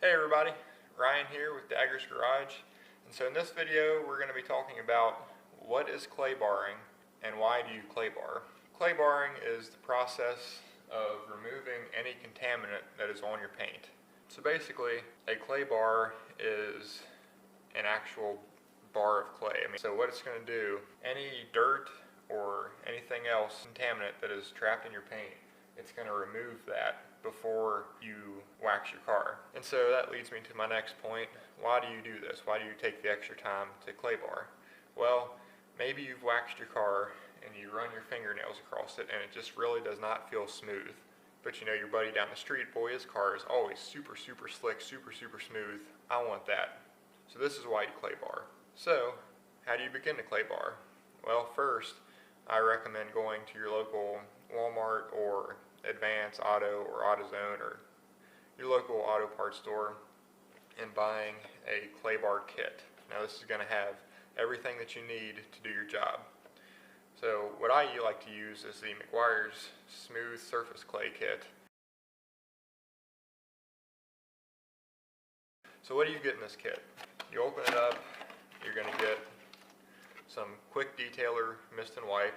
Hey everybody, Ryan here with Daggers Garage. And so in this video we're going to be talking about what is clay barring and why do you clay bar. Clay barring is the process of removing any contaminant that is on your paint. So basically a clay bar is an actual bar of clay. So what it's going to do, any dirt or anything else, contaminant that is trapped in your paint, it's going to remove that before you wax your car. And so that leads me to my next point. Why do you do this? Why do you take the extra time to clay bar? Well, maybe you've waxed your car and you run your fingernails across it and it just really does not feel smooth. But you know your buddy down the street, boy, his car is always super slick, super smooth. I want that. So this is why you clay bar. So, how do you begin to clay bar? Well, first, I recommend going to your local Walmart or Advance Auto or AutoZone or your local auto parts store and buying a clay bar kit. Now this is going to have everything that you need to do your job. So what I like to use is the Meguiar's Smooth Surface Clay Kit. So what do you get in this kit? You open it up, you're going to get some quick detailer mist and wipe.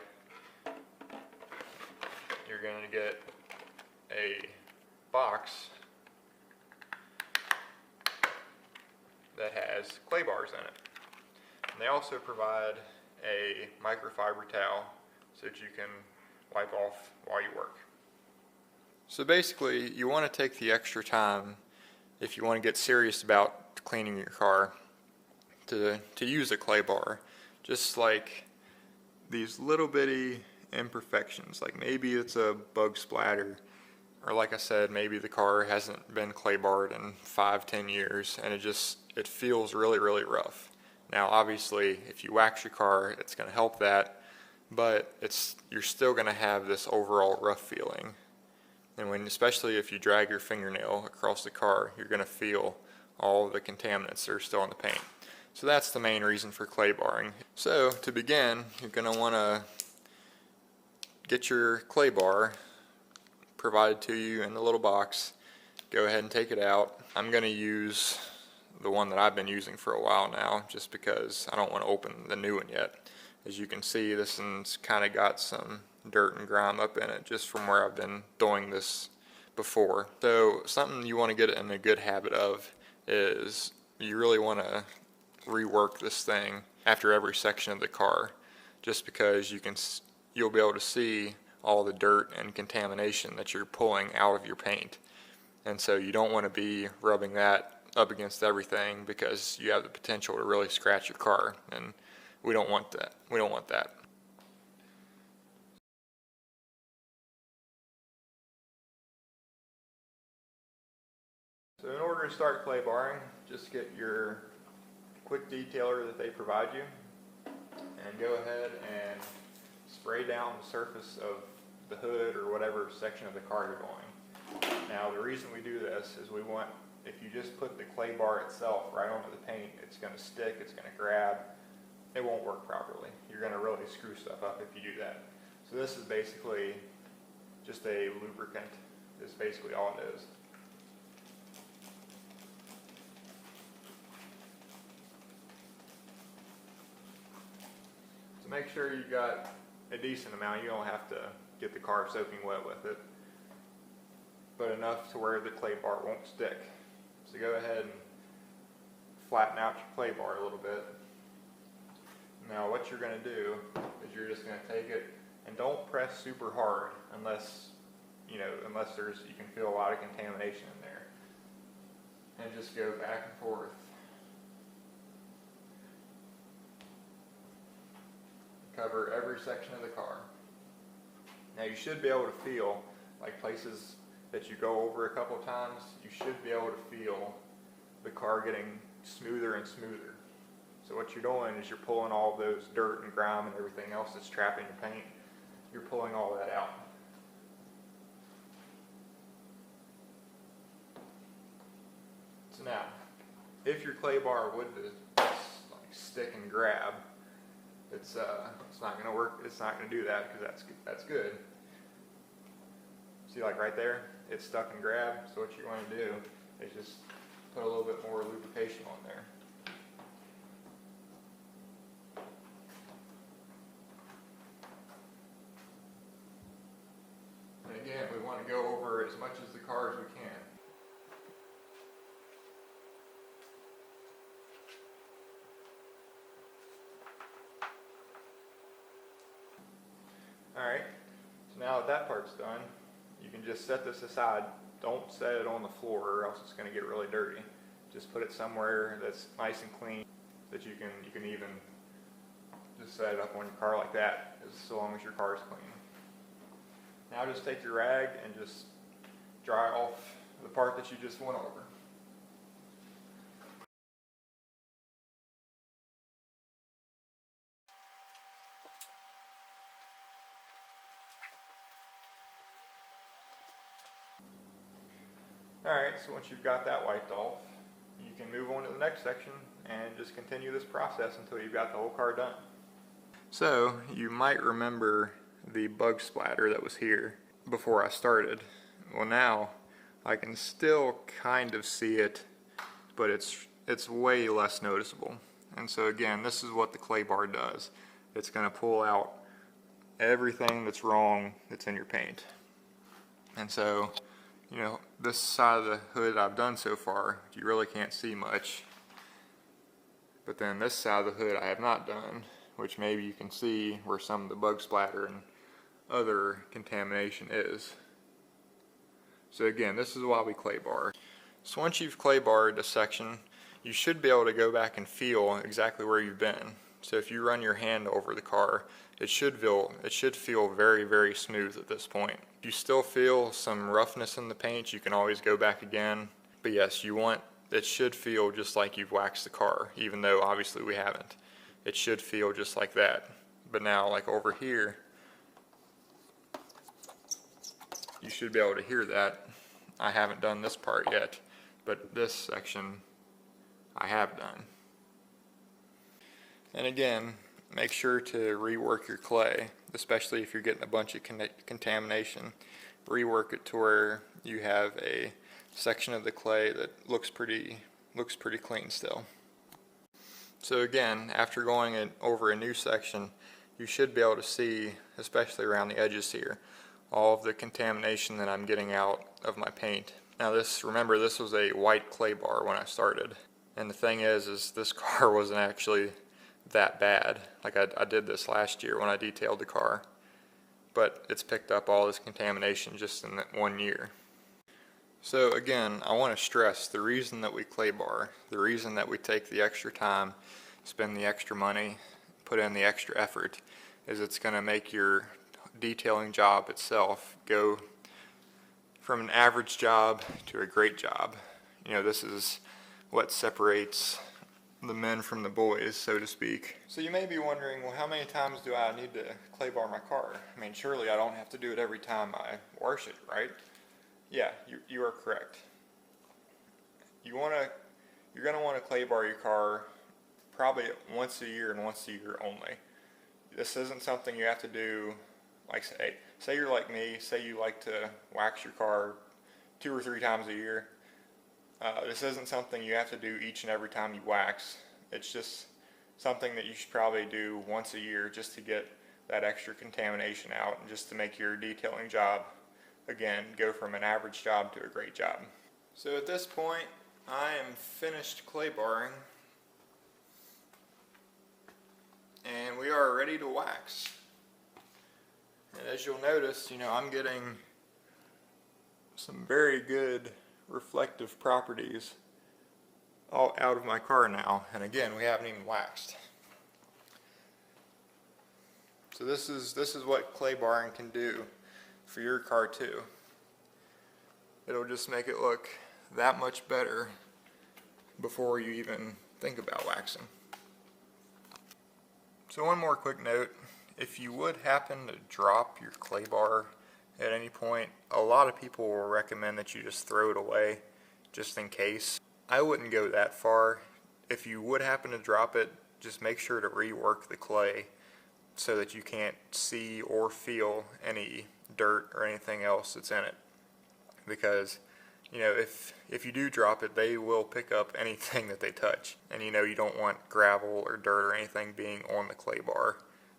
You're going to get a box that has clay bars in it. And they also provide a microfiber towel so that you can wipe off while you work. So basically, you want to take the extra time if you want to get serious about cleaning your car to use a clay bar. Just like these little bitty imperfections, like maybe it's a bug splatter, or like I said, maybe the car hasn't been clay barred in 5-10 years and it feels really rough. Now obviously if you wax your car it's going to help that, but you're still going to have this overall rough feeling. And especially if you drag your fingernail across the car, you're going to feel all the contaminants that are still in the paint. So that's the main reason for clay barring. So to begin, you're going to want to get your clay bar provided to you in the little box. Go ahead and take it out. I'm going to use the one that I've been using for a while now just because I don't want to open the new one yet. As you can see, this one's kind of got some dirt and grime up in it just from where I've been doing this before. So something you want to get in a good habit of is you really want to rework this thing after every section of the car, just because you'll be able to see all the dirt and contamination that you're pulling out of your paint. And so you don't want to be rubbing that up against everything because you have the potential to really scratch your car, and we don't want that. We don't want that. So in order to start clay barring, just get your quick detailer that they provide you and go ahead and spray down the surface of the hood or whatever section of the car you're going. Now the reason we do this is if you just put the clay bar itself right onto the paint, it's going to stick, it's going to grab, it won't work properly. You're going to really screw stuff up if you do that. So this is basically just a lubricant, is basically all it is. So make sure you got a decent amount. You don't have to get the car soaking wet with it, but enough to where the clay bar won't stick. So go ahead and flatten out your clay bar a little bit. Now what you're going to do is you're just going to take it and don't press super hard unless you can feel a lot of contamination in there, and just go back and forth. Cover every section of the car. Now you should be able to feel, like places that you go over a couple of times, you should be able to feel the car getting smoother and smoother. So what you're doing is you're pulling all those dirt and grime and everything else that's trapped in your paint, you're pulling all that out. So now, if your clay bar would stick and grab, it's not going to work. It's not going to do that because that's good. See, like right there, it's stuck and grab. So what you want to do is just put a little bit more lubrication on there. And again, we want to go over as much as the car as we can. Alright, so now that that part's done, you can just set this aside. Don't set it on the floor or else it's going to get really dirty. Just put it somewhere that's nice and clean that you can even just set it up on your car like that, as long as your car is clean. Now just take your rag and just dry off the part that you just went over. Alright, so once you've got that wiped off, you can move on to the next section and just continue this process until you've got the whole car done. So, you might remember the bug splatter that was here before I started. Well, now I can still kind of see it, but it's way less noticeable. And so again, this is what the clay bar does. It's going to pull out everything that's wrong that's in your paint. And so, you know, this side of the hood I've done so far, you really can't see much. But then this side of the hood I have not done, which maybe you can see where some of the bug splatter and other contamination is. So again, this is why we clay bar. So once you've clay barred a section, you should be able to go back and feel exactly where you've been. So if you run your hand over the car, it should feel very, very smooth at this point. If you still feel some roughness in the paint, you can always go back again. But yes, it should feel just like you've waxed the car, even though obviously we haven't. It should feel just like that. But now, like over here, you should be able to hear that. I haven't done this part yet, but this section I have done. And again, make sure to rework your clay, especially if you're getting a bunch of contamination. Rework it to where you have a section of the clay that looks pretty clean still. So again, after going over a new section, you should be able to see, especially around the edges here, all of the contamination that I'm getting out of my paint. Now remember this was a white clay bar when I started. And the thing is this car wasn't actually that bad. Like I did this last year when I detailed the car. But it's picked up all this contamination just in that 1 year. So again, I want to stress the reason that we clay bar, the reason that we take the extra time, spend the extra money, put in the extra effort, is it's going to make your detailing job itself go from an average job to a great job. You know, this is what separates the men from the boys, so to speak. So you may be wondering, well, how many times do I need to clay bar my car? I mean, surely I don't have to do it every time I wash it, right? Yeah, you are correct. You're going to want to clay bar your car probably once a year and once a year only. This isn't something you have to do, like say you're like me, say you like to wax your car 2 or 3 times a year. This isn't something you have to do each and every time you wax. It's just something that you should probably do once a year just to get that extra contamination out and just to make your detailing job, again, go from an average job to a great job. So at this point, I am finished clay barring and we are ready to wax. And as you'll notice, you know, I'm getting some very good reflective properties all out of my car now, and again, we haven't even waxed. So this is what clay barring can do for your car too. It'll just make it look that much better before you even think about waxing. So one more quick note, if you would happen to drop your clay bar at any point, a lot of people will recommend that you just throw it away just in case. I wouldn't go that far. If you would happen to drop it, just make sure to rework the clay so that you can't see or feel any dirt or anything else that's in it. Because you know, if you do drop it, they will pick up anything that they touch. And you know, you don't want gravel or dirt or anything being on the clay bar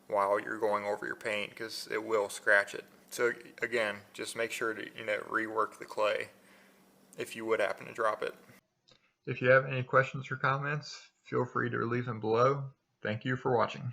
while you're going over your paint, because it will scratch it. So again, just make sure to, you know, rework the clay if you would happen to drop it. If you have any questions or comments, feel free to leave them below. Thank you for watching.